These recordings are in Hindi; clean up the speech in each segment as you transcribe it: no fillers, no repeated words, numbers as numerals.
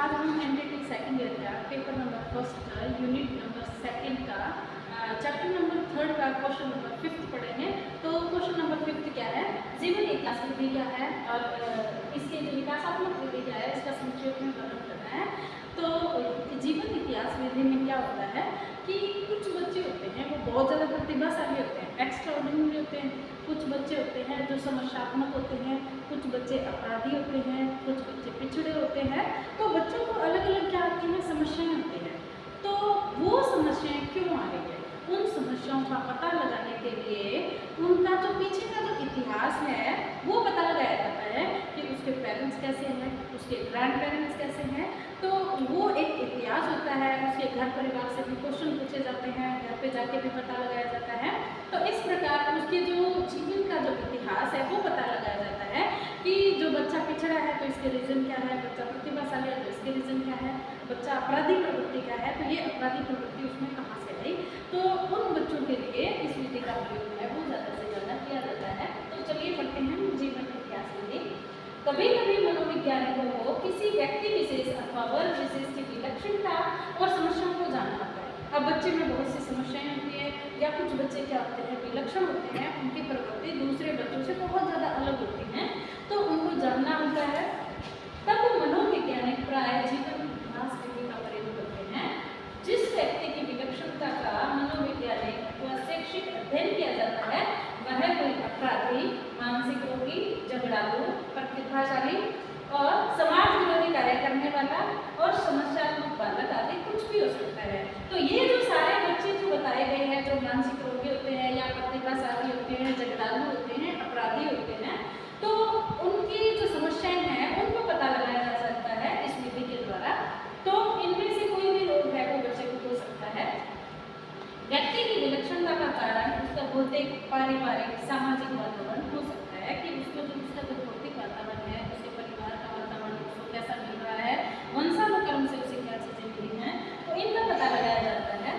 आज हम एनडीटी सेकंड ईयर का paper number first unit number second का चैप्टर नंबर थर्ड का क्वेश्चन नंबर फिफ्थ पढ़ेंगे। तो क्वेश्चन नंबर फिफ्थ क्या है, जीवन इतिहास विधि क्या है और इसके जो विकासात्मक विधि क्या है इसका संक्षेप में वर्णन करना है। तो जीवन इतिहास विधि में क्या होता है कि कुछ बच्चे होते हैं वो बहुत ज़्यादा प्रतिभाशाली होते हैं, एक्स्ट्रा ऑर्डिनरी होते हैं। कुछ बच्चे होते हैं जो समस्यात्मक होते हैं, कुछ बच्चे अपराधी होते हैं, कुछ बच्चे पिछड़े होते हैं। तो बच्चों को अलग अलग क्या आती हैं, समस्याएं होती हैं। तो वो समस्याएं क्यों आ रही है, उन समस्याओं का पता लगाने के लिए उनका जो पीछे का जो इतिहास है वो पता लगाया जाता है कि उसके पेरेंट्स कैसे हैं, उसके ग्रैंड पेरेंट्स कैसे हैं। तो वो एक इतिहास होता है, उसके घर परिवार से भी क्वेश्चन पूछे जाते हैं, घर पे जाके भी पता लगाया जाता है। तो इस प्रकार उसके जो जीवन का जो इतिहास है वो पता लगाया जाता है कि जो बच्चा पिछड़ा है तो इसके रीज़न क्या है, बच्चा प्रतिभाशाली है तो इसके रीज़न क्या है, बच्चा अपराधी प्रवृत्ति का है तो ये अपराधी प्रवृत्ति उसमें कहाँ से आई। तो उन बच्चों के लिए इस विधि का प्रयोग है वो ज़्यादा से ज़्यादा किया जाता है। तो चलिए पढ़ते हैं जीवन इतिहास विधि। कभी कभी मनोवैज्ञानिकों को किसी व्यक्ति विशेष अथवा वर्ग विशेष की विलक्षणता और समस्याओं को जानना होता है। अब बच्चे में बहुत सी समस्याएं होती है या कुछ बच्चे क्या होते हैं, विलक्षण होते हैं, उनकी प्रवृत्ति दूसरे बच्चों से बहुत ज़्यादा अलग होती हैं, तो उनको जानना होता है। तब मनोवैज्ञानिक प्राय जीवन इतिहास विधि का प्रयोग करते हैं। जिस व्यक्ति की विलक्षणता का मनोवैज्ञानिक अथवा शैक्षिक अध्ययन किया जाता है वह कोई अपराधी, मानसिक रोगी, झगड़ालू, प्रतिभाशाली और समाज विरोधी कार्य करने वाला और समस्यात्मक बालक आदि कुछ भी हो सकता है। तो ये जो सारे बच्चे जो बताए गए हैं, जो मानसिक रोगी होते हैं या प्रतिभाशाली होते हैं, झगड़ालू होते हैं, अपराधी होते हैं, तो उनकी जो समस्याएं हैं उनको पता लगाया जा सकता है इस विधि के द्वारा। तो इनमें से कोई भी रोग है वो बच्चे को हो सकता है। व्यक्ति की विलक्षणता का कारण उसका भौतिक, पारिवारिक, सामाजिक वातावरण हो सकता है कि उसको जो उसका जो भौतिक वातावरण है, उसके परिवार का वातावरण उसको कैसा मिल रहा है, वंशानुक्रम से उसे क्या चीज़ें मिली हैं, तो इनका पता लगाया जाता है।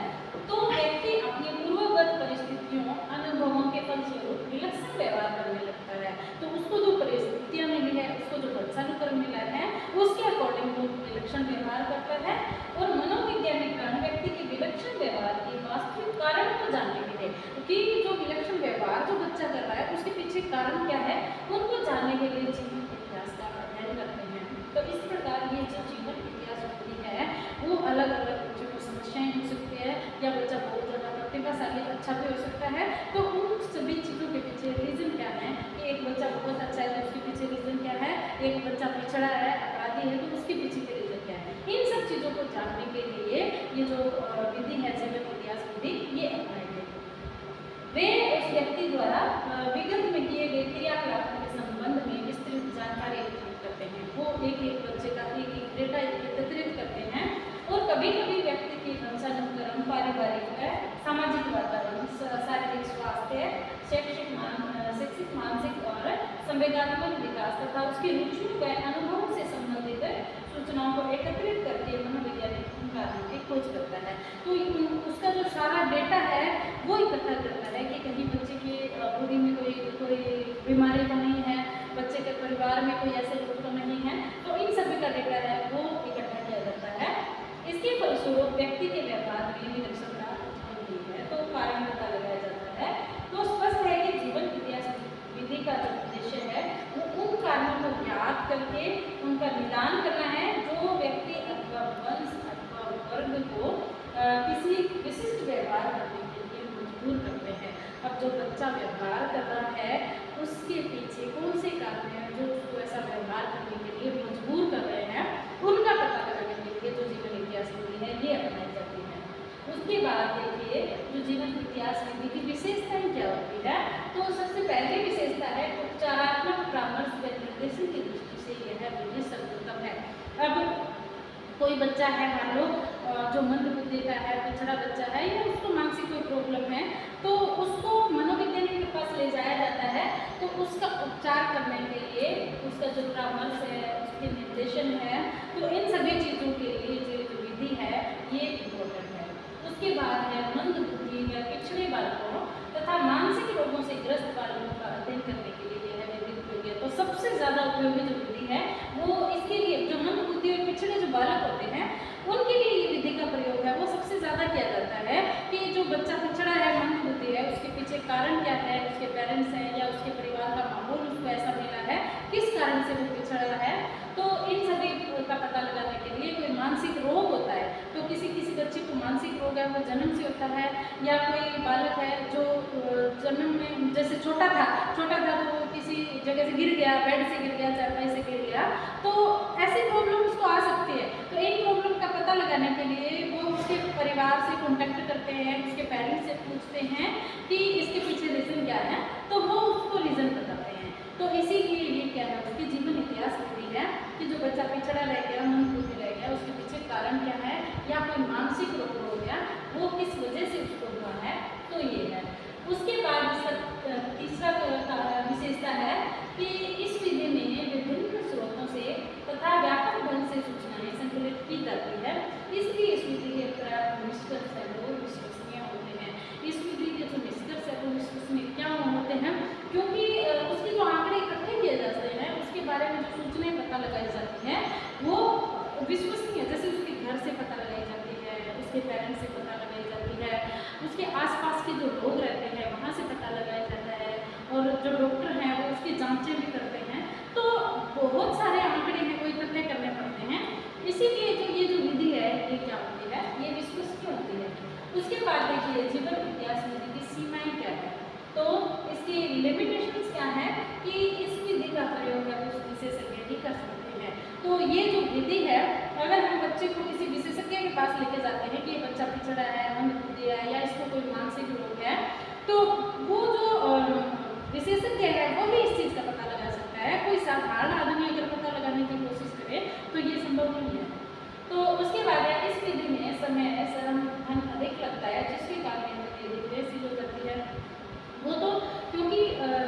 तो व्यक्ति अपनी पूर्वगत परिस्थितियों, अनुभवों के फलस्वरूप विलक्षण व्यवहार करने लगता है। तो उसको जो परिस्थितियाँ मिली है, उसको जो वंशानुक्रम मिला है, उसके अकॉर्डिंग वो विलक्षण व्यवहार करता है। और मनोवैज्ञानिक कारण व्यक्ति के विलक्षण व्यवहार के वास्तविक कारण को जानने के लिए, कि जो विलक्षण व्यवहार जो बच्चा कर रहा है उसके पीछे कारण क्या है, उनको जानने के लिए जीवन इतिहास का अध्ययन करते हैं। तो इस प्रकार ये जो जीवन इतिहास विधि है वो अलग अलग बच्चों को समस्याएं हो सकती है या बच्चा बहुत ज़्यादा प्रतिभाशाली अच्छा भी हो सकता है। तो उन सभी चीज़ों के पीछे रीज़न क्या है कि एक बच्चा बहुत अच्छा है तो उसके पीछे रीज़न क्या है, एक बच्चा पिछड़ा है, अपराधी है तो उसके पीछे के रीज़न क्या है। इन सब चीज़ों को जानने के लिए ये जो विधि है जीवन इतिहास विधि ये अपनाई गई। वे उस व्यक्ति द्वारा विगत में किए गए क्रियाकलापों के संबंध में विस्तृत जानकारी एकत्रित करते हैं। वो एक एक बच्चे का एक एक डेटा एकत्रित करते हैं। और कभी कभी व्यक्ति की वंशानुक्रम, पारिवारिक, सामाजिक वातावरण, शारीरिक स्वास्थ्य, शैक्षिक, मानसिक और संवेदनात्मक विकास तथा उसकी रुचियों व अनुभवों से संबंधित सूचनाओं को एकत्रित करके मनोवैज्ञानिक कारणों की खोज करता है। तो उसका जो सारा डेटा है वो इकट्ठा करता है कि कहीं बच्चे की बॉडी में कोई बीमारी तो नहीं है, बच्चे के परिवार में कोई ऐसे लोग तो नहीं है। तो इन सभी का डेटा है वो इकट्ठा किया जाता है। इसके फलस्वरूप व्यक्ति के व्यवहार में विलक्षणता होती है तो कारण पता लगाया जाता है। तो स्पष्ट है कि जीवन इतिहास विधि का जो उद्देश्य है वो उन कारणों को ज्ञात करके उनका निदान करना है जो व्यक्ति अथवा वंश अथवा वर्ग को किसी विशिष्ट व्यवहार करने के लिए मजबूर करते हैं। अब जो बच्चा व्यवहार कर रहा है उसके पीछे कौन से कारण हैं जो उसको ऐसा व्यवहार करने के लिए मजबूर कर रहे हैं, उनका पता लगाने के लिए जो जीवन इतिहास विधि है ये अपनाई जाती है। उसके बाद देखिए जो जीवन इतिहास विधि की विशेषताएं क्या होती है। तो सबसे पहली विशेषता है उपचारात्मक परामर्श व निर्देशन की दृष्टि से यह विधि सर्वोत्तम है। अब कोई बच्चा है मान लो जो मंद बुद्धि का है, पिछड़ा बच्चा है या उसको मानसिक कोई प्रॉब्लम है, तो उसको मनोवैज्ञानिक के पास ले जाया जाता है। तो उसका उपचार करने के लिए उसका जो परामर्श है, उसके निर्देशन है, तो इन सभी चीज़ों के लिए जो विधि है ये इम्पोर्टेंट है। उसके बाद है मंद बुद्धि व पिछड़े बालकों तथा मानसिक रोगों से ग्रस्त बालकों का अध्ययन करने के लिए यह विधि उपयोगी है। तो सबसे ज़्यादा उपयोगी जो विधि है वो इसके लिए जो मंद बुद्धि और पिछड़े जो बालक होते हैं उनके लिए ये विधि का प्रयोग है वो सबसे ज़्यादा किया जाता है कि जो बच्चा पिछड़ा है, मंदबुद्धि है, उसके पीछे कारण क्या है, उसके पेरेंट्स हैं या उसके परिवार का माहौल उसको ऐसा मिला है, किस कारण से वो पिछड़ा है। तो इन सभी का पता लगाने के लिए कोई मानसिक रोग होता है तो किसी बच्चे को मानसिक रोग है वो जन्म से होता है, या कोई बालक है जो जन्म में जैसे छोटा था तो वो किसी जगह से गिर गया, बेड से गिर गया, चारपाई से गिर गया, तो ऐसी प्रॉब्लम उसको आ सकती है। तो इन प्रॉब्लम का पता लगाने के लिए वो उसके परिवार से कॉन्टेक्ट करते हैं, उसके पेरेंट्स से पूछते हैं कि इसके पीछे रीज़न क्या है, तो वो उसको रीज़न बताते हैं। तो इसीलिए ये क्या है, उसकी जीवन इतिहास होती है कि जो बच्चा पिछड़ा रह गया, मंदबुद्धि रह गया, उसके पीछे कारण क्या है या कोई मानसिक रोग हो गया, वो किस वजह से उसको हुआ है, तो ये है। उसके बाद इसका तीसरा विशेषता है कि इस विधि में विभिन्न स्रोतों से तथा व्यापक ढंग से सूचनाएं संकलित की जाती है, इसलिए इस विधि के प्राप्त निष्कर्ष है वो विश्वसनीय होते हैं। इस विधि के जो निष्कर्ष है वो विश्वसनीय क्या होते हैं, क्योंकि उसके जो आंकड़े इकट्ठे किए जाते हैं उसके बारे में जो सूचनाएं पता लगाई जाती हैं वो विश्वसनीय, जैसे उसके घर से पता लगाई जाती है, उसके पेरेंट्स से पता लगाई जाती है, उसके आसपास के जो लोग रहते हैं वहाँ से पता लगाया जाता है, और जो डॉक्टर हैं वो उसकी जांचें भी करते हैं। तो बहुत सारे आंकड़े हैं वो इकट्ठे करने पड़ते हैं, इसीलिए जो ये जो विधि है ये क्या होती है, ये विश्वसनीय होती है। उसके बाद देखिए जीवन इतिहास विधि की सीमाएँ क्या है, तो इसकी लिमिटेशंस क्या है कि इस विधि का प्रयोग है उस विशेषज्ञ ही कर सकते हैं। तो ये जो विधि है, अगर हम बच्चे को किसी विशेषज्ञ के पास लेके जाते हैं कि ये बच्चा पिछड़ा है, मंदबुद्धि है या इसको कोई मानसिक रोग है, तो वो जो विशेषज्ञ है वो भी इस चीज़ का पता लगा सकता है। कोई साधारण आदमी अगर पता लगाने की कोशिश करे तो ये संभव नहीं है। तो उसके बाद है इस विधि में समय, श्रम, धन अधिक लगता है, जिसके कारण ये विधि वैसी हो जाती है। वो तो क्योंकि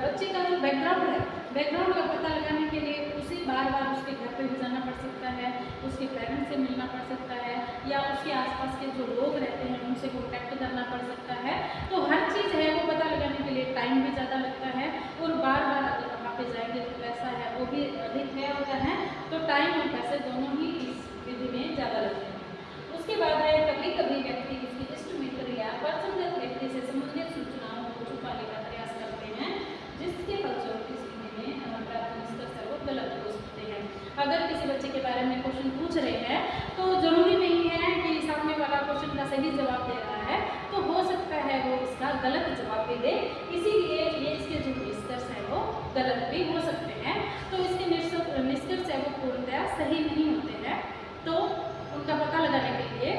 बच्चे का जो बैकग्राउंड है, बैकग्राउंड का पता लगाने के लिए उसे बार बार उसके घर पे भी जाना पड़ सकता है, उसके पेरेंट्स से मिलना पड़ सकता है, या उसके आसपास के जो लोग रहते हैं उनसे कॉन्टैक्ट करना पड़ सकता है। तो हर चीज़ है वो पता लगाने के लिए टाइम भी ज़्यादा लगता है, और बार बार अगर वहाँ पे जाएंगे तो पैसा है वो भी अधिक है होता है, तो टाइम और पैसे दोनों ही इस विधि में ज़्यादा लगते हैं। उसके बाद है कभी कभी व्यक्ति इसकी इष्ट मित्र या पसंदीदा व्यक्ति से संबंधित सूचनाओं को छुपाने का प्रयास करते हैं, जिसके फलस्वरूप इस विधि में प्राप्त निष्कर्ष है वो गलत हो सकते हैं। अगर किसी बच्चे के बारे में क्वेश्चन पूछ रहे हैं तो जरूरी नहीं है कि सामने वाला क्वेश्चन का सही जवाब दे रहा है, तो हो सकता है वो इसका गलत जवाब भी दे, इसीलिए ये इसके जो निष्कर्ष है वो गलत भी हो सकते हैं। तो इसके निष्कर्ष है वो पूर्णतः सही नहीं होते हैं, तो उनका पता लगाने के लिए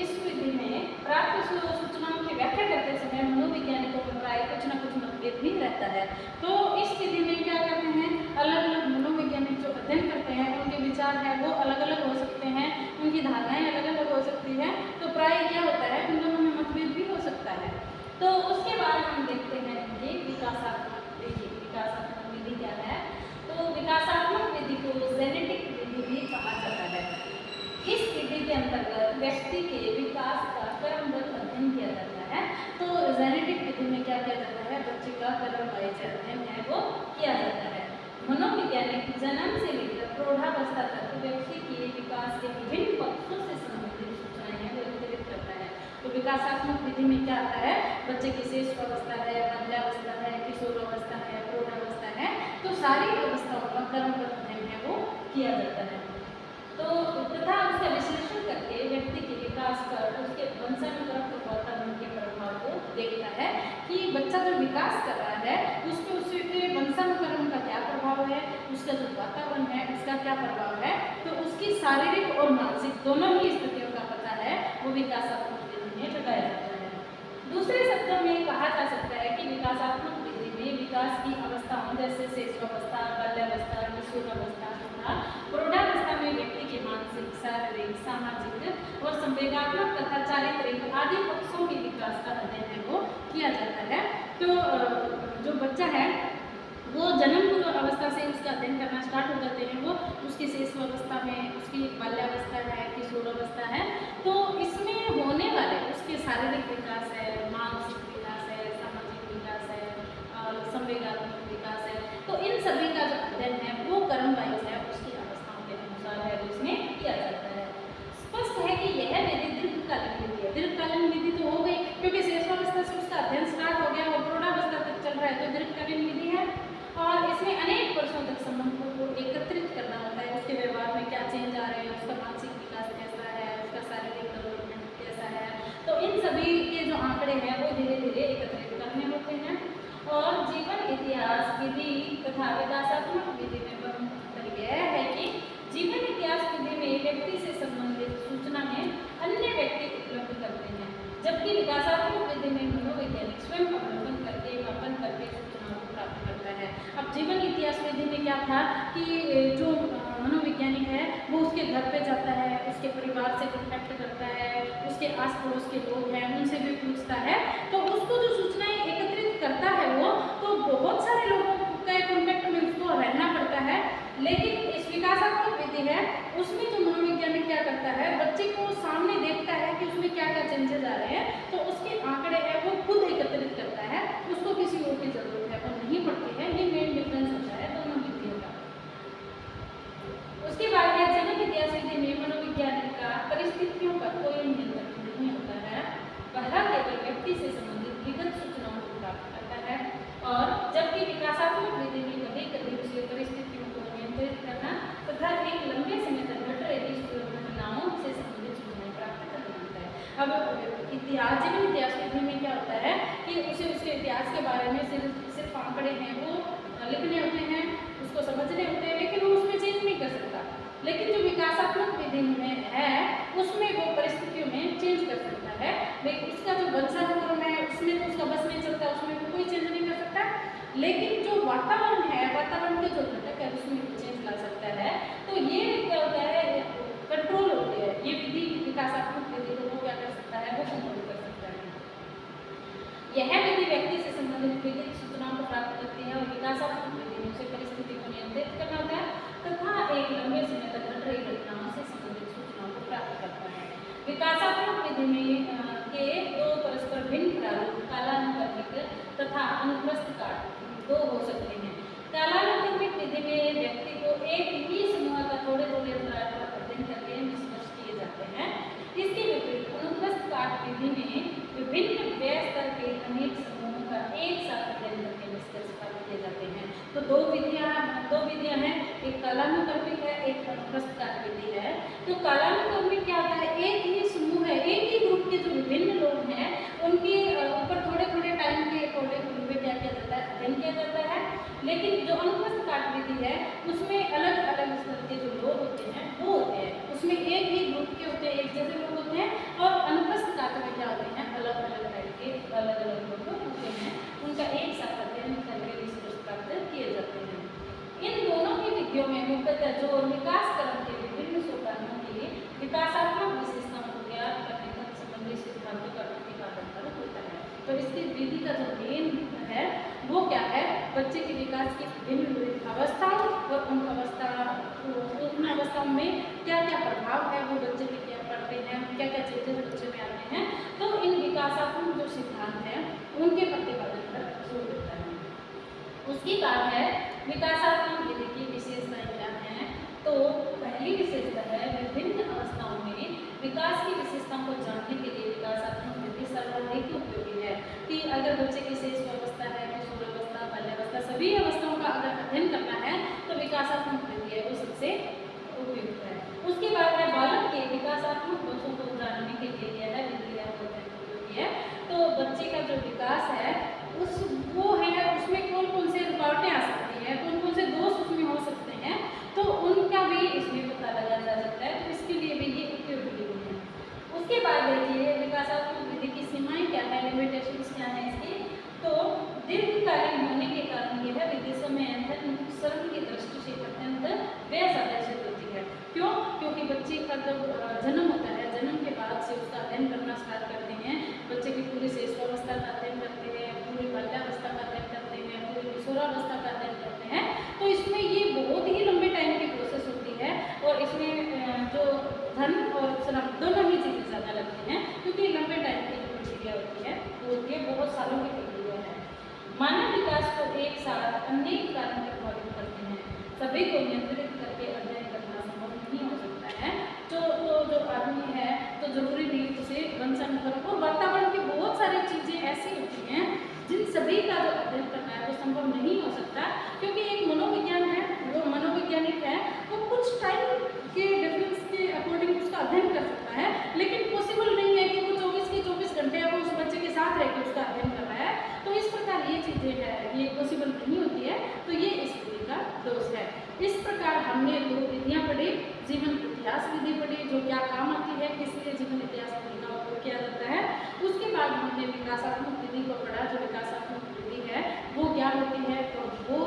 इस विधि में प्राप्त सूचनाओं की व्याख्या करते समय मनोवैज्ञानिकों में प्राय कुछ न कुछ मतभेद भी रहता है। तो इस विधि में क्या करते हैं, अलग अलग मनोवैज्ञानिक जो अध्ययन करते हैं उनके विचार है वो अलग अलग हो सकते हैं, उनकी धारणाएं अलग अलग हो सकती हैं, तो प्राय क्या होता है उन दोनों में मतभेद भी हो सकता है। तो उसके बाद हम देखते हैं ये विकासात्मक विधि। विकासात्मक विधि क्या है, तो विकासात्मक विधि को जेनेटिक विधि भी कहा जाता है। इस विधि के अंतर्गत व्यक्ति के विकास का क्रमबद्ध अध्ययन किया जाता है। तो जेनेटिक विधि में क्या किया जाता है, बच्चे का क्रमवाइज अध्ययन है वो किया जाता है। मनोवैज्ञानिक जन्म से लेकर प्रौढ़ावस्था तक व्यक्ति के विकास के विभिन्न पक्षों से संबंधित सूचनाएं हैं वो एकत्रित करता है। तो विकासात्मक विधि में क्या आता है, बच्चे की शिशुअवस्था है, बाल्यावस्था है, किशोरावस्था है, प्रौढ़ावस्था है, तो सारी अवस्थाओं का क्रमबद्ध अध्ययन है वो किया जाता है। तो तथा उसका विश्लेषण करके व्यक्ति के विकास पर उसके वंशानुक्रम और वातावरण के प्रभाव को देखता है कि बच्चा जो विकास कर रहा है उसके उसके वंशानुक्रम का क्या प्रभाव है, उसका जो वातावरण है उसका क्या प्रभाव है, तो उसकी शारीरिक और मानसिक दोनों ही स्थितियों का पता है वो विकासात्मक विधि में लगाया जाता है। दूसरे शब्दों में कहा जा सकता है कि विकासात्मक विधि में विकास की अवस्थाओं जैसे शिशुअवस्था, बाल्यावस्था, किशोरावस्था तथा प्रौढ़ावस्था में व्यक्ति के मानसिक, शारीरिक, सामाजिक और संवेगात्मक तथा चारित्रिक आदि पक्षों के विकास का अध्ययन है वो किया जाता है। तो जो बच्चा है वो जन्म अवस्था से उसका अध्ययन करना स्टार्ट हो जाते हैं, वो उसकी शिशुअवस्था में, उसकी बाल्यावस्था है, किशोरावस्था है, तो इसमें होने वाले उसके शारीरिक विकास है, मानसिक विकास है, सामाजिक विकास है और संवेगात्मक विकास है, तो इन सभी का जो अध्ययन है वो क्रम वाइज है उसकी अवस्थाओं के अनुसार है, तो इसमें वर्षों तक संबंधों को एकत्रित करना होता है, उसके व्यवहार में क्या चेंज आ रहे हैं, उसका मानसिक विकास कैसा है, उसका शारीरिक डेवलपमेंट कैसा है, तो इन सभी के जो आंकड़े हैं वो धीरे धीरे एकत्रित करने होते हैं। और जीवन इतिहास विधि तथा विकासात्मक विधि में प्रमुख अंतर यह है कि जीवन इतिहास विधि में व्यक्ति से संबंधित सूचना में अन्य व्यक्ति उपलब्ध करते हैं, जबकि विकासात्मक विधि में मनोवैज्ञानिक स्वयं अवलोकन करके मापन करके सूचनाओं को प्राप्त करता है। अब जीवन इतिहास विधि में क्या था कि जो मनोवैज्ञानिक है वो उसके घर पे जाता है, उसके परिवार से कॉन्टैक्ट करता है, उसके आस पड़ोस के लोग हैं उनसे भी पूछता है, तो उसको जो सूचनाएं एकत्रित करता है वो तो बहुत सारे लोगों के कॉन्टैक्ट में उसको रहना पड़ता है। लेकिन इस विकासात्मक विधि है उसमें जो मनोवैज्ञानिक क्या करता है, बच्चे को सामने देखता है कि उसमें क्या क्या चेंजेस आ रहे हैं, तो उसके आंकड़े हैं वो खुद एकत्रित करता है, उसको किसी और की जरूरत है और नहीं पड़ती है। ये मेन डिफरेंस होता है दोनों विधियों का। उसके बाद है जीवन इतिहास विधि में मनोवैज्ञानिक का परिस्थितियों पर कोई नियंत्रण नहीं होता है, वह केवल व्यक्ति से संबंधित विगत सूचनाओं को प्राप्त करता है। और जबकि विकासात्मक विधि में कभी कभी उसे परिस्थितियों को नियंत्रित करना तथा एक लंबे समय तक घट रही घटनाओं से संबंधित सूचनाएं प्राप्त करना होता है। अब इतिहास जीवन इतिहास विधि में क्या होता है कि उसे उसके इतिहास के बारे में सिर्फ आंकड़े हैं वो लिखने होते हैं, उसको समझने होते हैं, लेकिन वो उसमें चेंज नहीं कर सकता। लेकिन जो विकासात्मक विधि में है उसमें वो परिस्थितियों में चेंज कर सकता है, लेकिन इसका जो वंशानुक्रम है उसमें तो उसका बस नहीं चलता, उसमें वो कोई चेंज नहीं कर सकता। लेकिन जो वातावरण है, वातावरण के जो घटक है उसमें चेंज ला सकता है। तो ये क्या होता है, कंट्रोल होती है ये विधि, विकासात्मक विधि को वो क्या कर सकता है, वो कंट्रोल कर सकता है। यह विधि व्यक्ति से संबंधित विधिक सूचनाओं को प्राप्त करती है और विकासात्मक विधि में उसे परिस्थिति को नियंत्रित करना होता है तथा एक लंबे समय तक घट रही घटनाओं से संबंधित सूचनाओं को प्राप्त करता है। विकासात्मक विधि में के दो परस्पर भिन्न प्रारूप कालानुक्रमिक तथा अनुप्रस्थ काल दो हो सकते हैं। कालानुक्रमिक विधि में व्यक्ति को एक ही समूह का थोड़े थोड़े अंतराल पर अध्ययन करके निष्कर्ष किए जाते हैं। इसके विपरीत अनुप्रस्थ काल विधि में विभिन्न व्यय स्तर के अनेक समूहों का एक साथ अध्ययन करके निष्कर्ष प्राप्त किए जाते हैं। तो दो विधियां हैं, एक कालानुक्रमिक है, एक अनुप्रस्थ काल विधि है। तो कालानुक्रमिक क्या होता है, एक ही समूह है, एक ही ग्रुप के जो विभिन्न लोग हैं उनके ऊपर थोड़े थोड़े टाइम के अकॉर्डिंग उनमें क्या किया जाता है, अध्ययन किया जाता है। लेकिन जो अनुप्रस्थ काल विधि है उसमें अलग अलग स्तर के जो लोग होते हैं वो होते हैं, उसमें एक ही ग्रुप के होते हैं, एक जैसे लोग होते हैं। और अनुप्रस्थ काल में क्या होते हैं, अलग अलग टाइप के अलग अलग लोग होते हैं, उनका एक साथ अध्ययन करके निष्कर्ष प्राप्त किए जाते हैं। इन दोनों की विधियों में मुख्यतः जो विकास क्रम के विभिन्न सोपानों की विकासात्मक विशेषताओं को ज्ञात करने तक संबंधित सिद्धांतों का प्रतिपादन कर होता है। तो इसकी विधि का जो मेन है वो क्या है, बच्चे के विकास की विभिन्न अवस्थाओं और उन अवस्थाओं में क्या क्या प्रभाव है वो बच्चे के क्या पड़ते हैं, क्या क्या चेंजेस बच्चे में आते हैं। तो इन विकासात्मक जो सिद्धांत हैं उनके प्रतिपादन पर जोर देता है। उसके बाद है विकासात्मक विधि की विशेषताएं क्या हैं। तो पहली विशेषता है विभिन्न अवस्थाओं में विकास की विशेषताओं को जानने के लिए विकासात्मक विधि सर्वाधिक उपयोगी है। कि अगर बच्चे की शिशु अवस्था है, किशोरावस्था, बाल्यावस्था, सभी अवस्थाओं का अगर अध्ययन करना है तो विकासात्मक विधि है वो सबसे उपयुक्त है। उसके बाद है बालक के विकासात्मक दोषों को जानने के लिए यह विधि उपयोगी है। तो बच्चे का जो विकास है उसमें कौन कौन से रुकावटें आ सकती हैं, कौन कौन से दोष उसमें हो सकते हैं, तो उनका भी इसमें पता लगाया जा सकता है। तो इसके लिए भी ये उपयोगी विधि है। उसके बाद देखिए विकासात्मक विधि की सीमाएं क्या है, लिमिटेशंस क्या है इसकी। तो दीर्घकालीन होने के कारण यह विधि समय श्रम की दृष्टि से अत्यंत व्यय सापेक्ष होती है। क्यों? क्योंकि बच्चे का जब जन्म होता है, जन्म के बाद से उसका अध्ययन करना स्टार्ट करते हैं, बच्चे की पूरी शिशुअवस्था का अध्ययन करते हैं, पूरी बाल्यावस्था का अध्ययन करते हैं, पूरी किशोरावस्था का अध्ययन करते हैं। तो इसमें ये बहुत ही लंबे टाइम की प्रोसेस होती है और इसमें जो धन और श्रम दोनों ही चीज़ें ज़्यादा लगती हैं, क्योंकि लंबे टाइम की जो प्रक्रिया होती है वो होती है, बहुत सालों की प्रक्रिया है। मानव विकास को एक साथ अनेक कारण प्रभावित करते हैं, सभी को नियंत्रित करके अध्ययन करना संभव नहीं हो सकता है। जो आदमी है तो जरूरी नहीं उसे वंशानुक्रम और वातावरण की बहुत सारी चीज़ें ऐसी होती हैं जिन सभी का जो अध्ययन करना है वो संभव नहीं हो सकता, क्योंकि एक मनोविज्ञान है चीज़ें हैं ये पॉसिबल नहीं होती है, तो ये इस विधि का दोष है। इस प्रकार हमने 2 विधियाँ पढ़ी, जीवन इतिहास विधि पढ़ी जो क्या काम आती है, किस लिए जीवन इतिहास विधि का उपयोग किया जाता है। उसके बाद हमने विकासात्मक विधि को पढ़ा, जो विकासात्मक विधि है वो क्या होती है और वो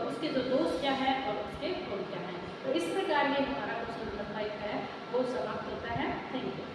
उसके जो दोष क्या है और उसके गुण क्या है। तो इस प्रकार ये हमारा क्वेश्चन नंबर 5 है वो समाप्त होता है। Thank you.